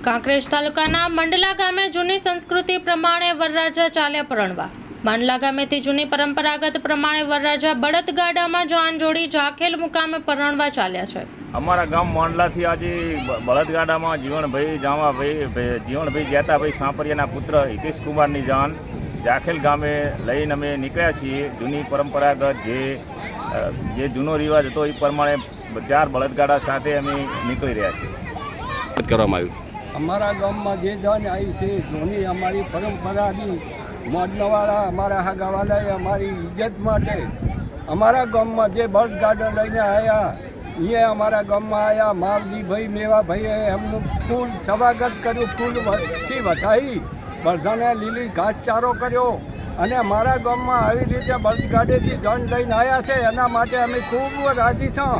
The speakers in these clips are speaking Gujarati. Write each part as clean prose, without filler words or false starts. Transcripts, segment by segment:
કાંકરેજ તાલુકાના મંડલા ગામે જૂની સંસ્કૃતિ પ્રમાણે વરરાજા ચાલ્યા પરણવા। મંડલા ગામેથી જૂની પરંપરાગત પ્રમાણે વરરાજા બળદગાડામાં જાન જોડી જાખેલ મુકામે પરણવા ચાલ્યા છે। અમારા ગામ મંડલાથી આજે બળદગાડામાં જીવણભાઈ જીવણભાઈ જેતાભાઈ સાંપરિયાના પુત્ર હિતેશ કુમારની જાન જાખેલ ગામે લઈને અમે નીકળ્યા છીએ। જૂની પરંપરાગત જે જૂનો રિવાજ હતો એ પ્રમાણે 4 બળદગાડા સાથે અમે નીકળી રહ્યા છીએ। કરવામાં આવ્યું અમારા ગામમાં જે જાન આવી છે જૂની અમારી પરંપરાની મોડનવાળા અમારા હાગાવાલાએ અમારી ઇજ્જત માટે અમારા ગામમાં જે બળદગાડા લઈને આવ્યા એ અમારા ગામમાં આવ્યા માવજીભાઈ મેવાભાઈએ એમનું ફૂલ સ્વાગત કર્યું, ફૂલથી વધાવી બળદાને લીલી ઘાસચારો કર્યો અને અમારા ગામમાં આવી રીતે બળદગાડેથી જાન લઈને આવ્યા છે એના માટે અમે ખૂબ રાજી છીએ।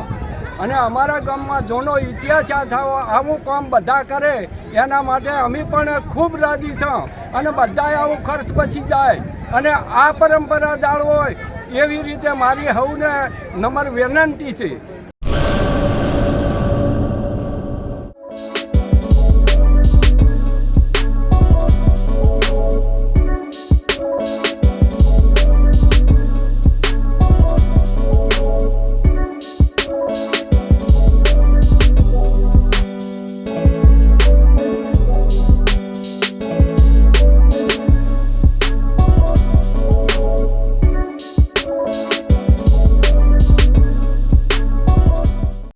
અને અમારા ગામમાં જૂનો ઇતિહાસ આવું કામ બધા કરે એના માટે અમે પણ ખૂબ રાજી છીએ અને બધાએ આવું ખર્ચ બચી જાય અને આ પરંપરા જાળવો હોય એવી રીતે મારી સૌને નમ્ર વિનંતી છે।